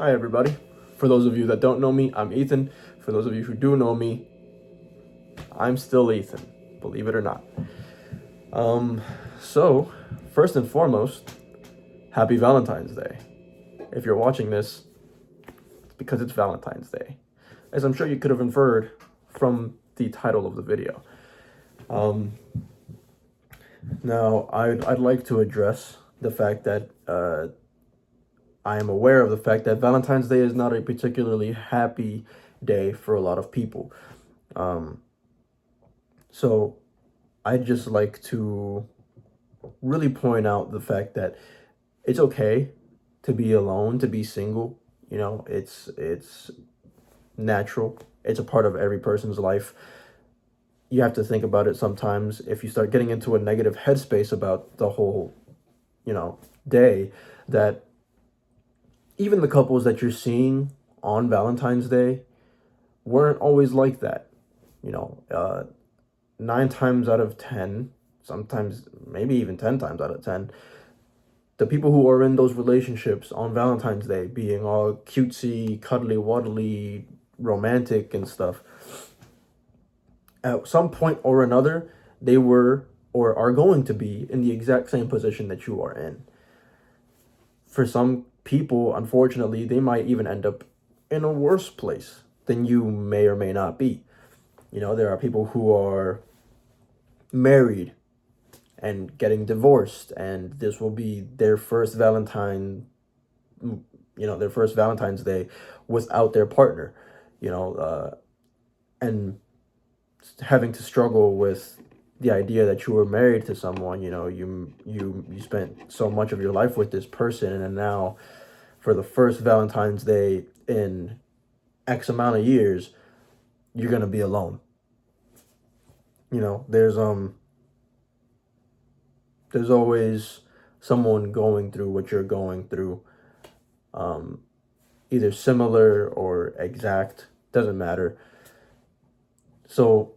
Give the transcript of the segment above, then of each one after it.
Hi, everybody. For those of you that don't know me, I'm Ethan. For those of you who do know me, I'm still Ethan, believe it or not. Um, so, first and foremost, happy Valentine's Day. If you're watching this, it's because it's Valentine's Day, as I'm sure you could have inferred from the title of the video. Um, Now, I'd like to address the fact that I am aware of the fact that Valentine's Day is not a particularly happy day for a lot of people. Um, so I'd just like to really point out the fact that it's okay to be alone, to be single. It's natural. It's a part of every person's life. You have to think about it sometimes. If you start getting into a negative headspace about the whole, day, that even the couples that you're seeing on Valentine's Day weren't always like that. You know, 9 times out of 10, sometimes maybe even 10 times out of 10, the people who are in those relationships on Valentine's Day, being all cutesy, cuddly, waddly, romantic and stuff, at some point or another, they were or are going to be in the exact same position that you are in. For some people, unfortunately, they might even end up in a worse place than you may or may not be. There are people who are married and getting divorced, and this will be their first their first Valentine's Day without their partner, and having to struggle with the idea that you were married to someone. You spent so much of your life with this person, and now for the first Valentine's Day in X amount of years, you're gonna be alone. There's always someone going through what you're going through, um, either similar or exact, doesn't matter. So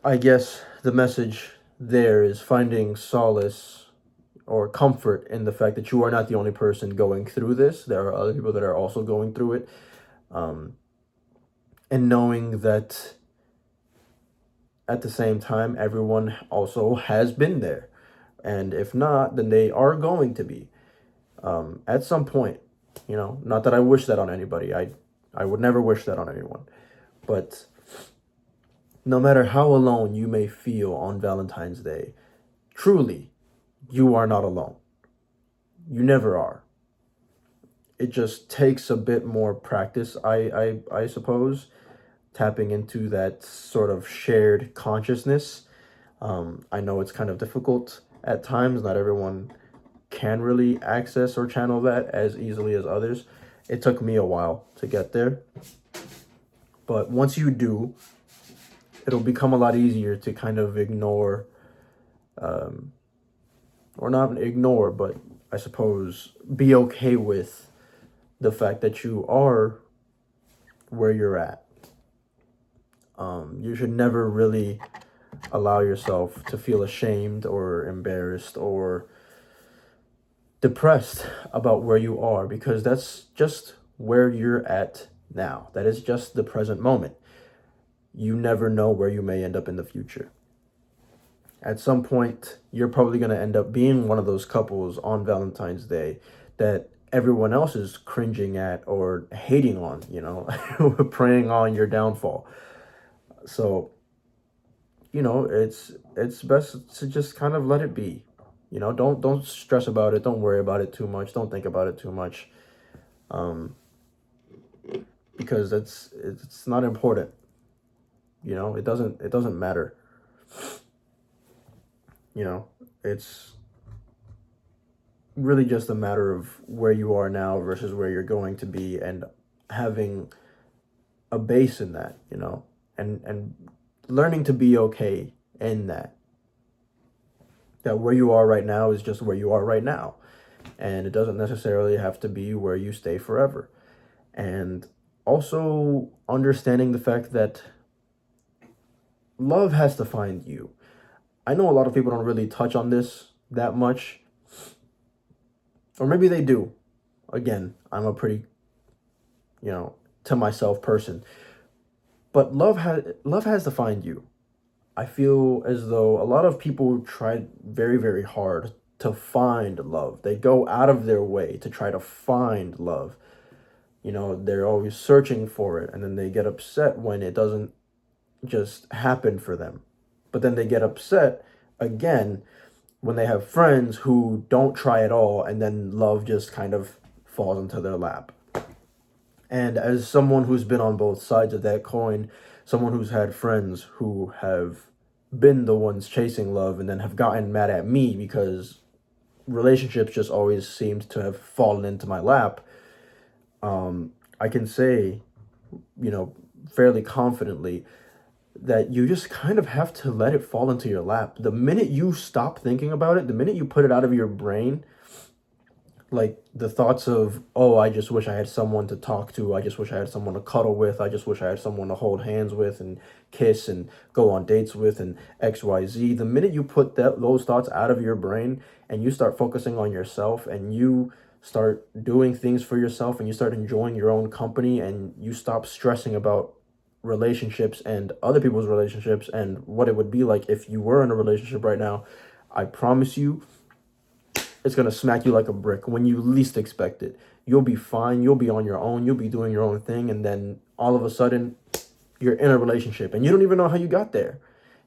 I guess the message there is finding solace or comfort in the fact that you are not the only person going through this. There are other people that are also going through it. Um, and knowing that at the same time, everyone also has been there. And if not, then they are going to be at some point. Not that I wish that on anybody. I would never wish that on anyone. But no matter how alone you may feel on Valentine's Day, truly, you are not alone. You never are. It just takes a bit more practice, I suppose, tapping into that sort of shared consciousness. I know it's kind of difficult at times. Not everyone can really access or channel that as easily as others. It took me a while to get there. But once you do, it'll become a lot easier to kind of ignore, um, or not ignore, but I suppose be okay with the fact that you are where you're at. You should never really allow yourself to feel ashamed or embarrassed or depressed about where you are, because that's just where you're at now. That is just the present moment. You never know where you may end up in the future. At some point, you're probably going to end up being one of those couples on Valentine's Day that everyone else is cringing at or hating on, preying on your downfall. So, it's best to just kind of let it be. Don't stress about it. Don't worry about it too much. Don't think about it too much. Um, because it's not important. It doesn't matter. It's really just a matter of where you are now versus where you're going to be, and having a base in that, and learning to be okay in that. That where you are right now is just where you are right now, and it doesn't necessarily have to be where you stay forever. And also understanding the fact that love has to find you. I know a lot of people don't really touch on this that much, or maybe they do. Again, I'm a pretty to myself person. But love has to find you. I feel as though a lot of people try very, very hard to find love. They go out of their way to try to find love. They're always searching for it, and then they get upset when it doesn't just happen for them. But then they get upset again when they have friends who don't try at all, and then love just kind of falls into their lap. And as someone who's been on both sides of that coin, someone who's had friends who have been the ones chasing love and then have gotten mad at me because relationships just always seemed to have fallen into my lap, I can say, fairly confidently that you just kind of have to let it fall into your lap. The minute you stop thinking about it, the minute you put it out of your brain, like the thoughts of, oh, I just wish I had someone to talk to, I just wish I had someone to cuddle with, I just wish I had someone to hold hands with and kiss and go on dates with and XYZ. The minute you put those thoughts out of your brain and you start focusing on yourself and you start doing things for yourself and you start enjoying your own company and you stop stressing about relationships and other people's relationships and what it would be like if you were in a relationship right now, I promise you it's going to smack you like a brick when you least expect it. You'll be fine. You'll be on your own. You'll be doing your own thing. And then all of a sudden, you're in a relationship and you don't even know how you got there.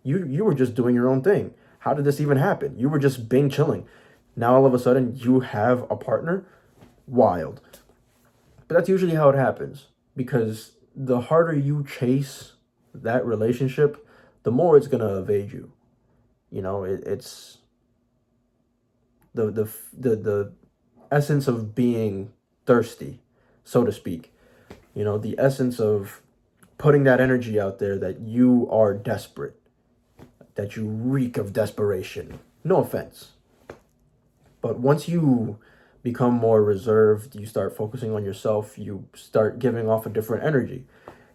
You were just doing your own thing. How did this even happen? You were just being chilling. Now all of a sudden, you have a partner. Wild. But that's usually how it happens, because the harder you chase that relationship, the more it's going to evade you. It's the essence of being thirsty, so to speak. The essence of putting that energy out there that you are desperate, that you reek of desperation. No offense. But once you become more reserved, you start focusing on yourself, you start giving off a different energy.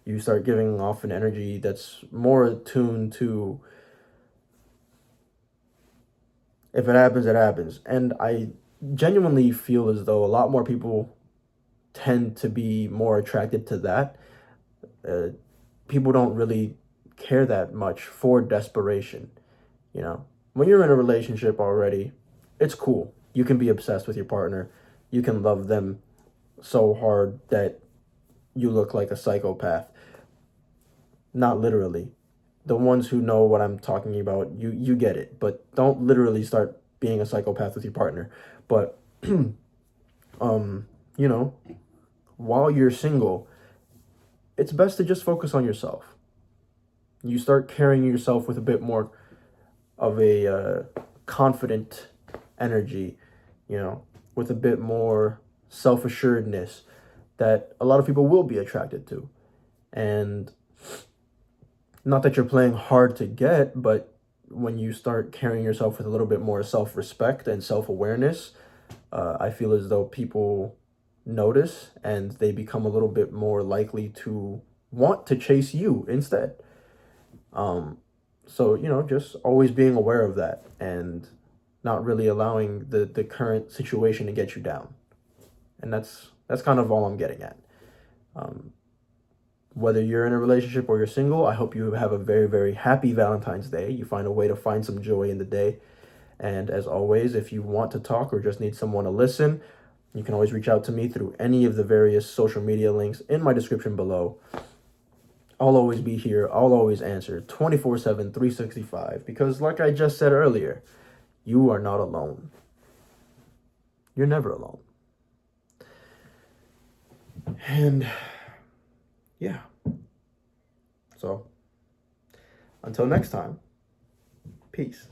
You start giving off an energy that's more attuned to, if it happens, it happens. And I genuinely feel as though a lot more people tend to be more attracted to that. Uh, People don't really care that much for desperation. When you're in a relationship already, it's cool. You can be obsessed with your partner. You can love them so hard that you look like a psychopath. Not literally. The ones who know what I'm talking about, you get it. But don't literally start being a psychopath with your partner. But um, you know, while you're single, it's best to just focus on yourself. You start carrying yourself with a bit more of a confident energy, with a bit more self assuredness that a lot of people will be attracted to. And not that you're playing hard to get, but when you start carrying yourself with a little bit more self respect and self awareness, I feel as though people notice and they become a little bit more likely to want to chase you instead. Um, so, just always being aware of that and not really allowing the current situation to get you down. And that's kind of all I'm getting at. Um, whether you're in a relationship or you're single, I hope you have a very, very happy Valentine's Day. You find a way to find some joy in the day. And as always, if you want to talk or just need someone to listen, you can always reach out to me through any of the various social media links in my description below. I'll always be here. I'll always answer 24/7, 365. Because like I just said earlier, you are not alone. You're never alone. And yeah. So until next time, peace.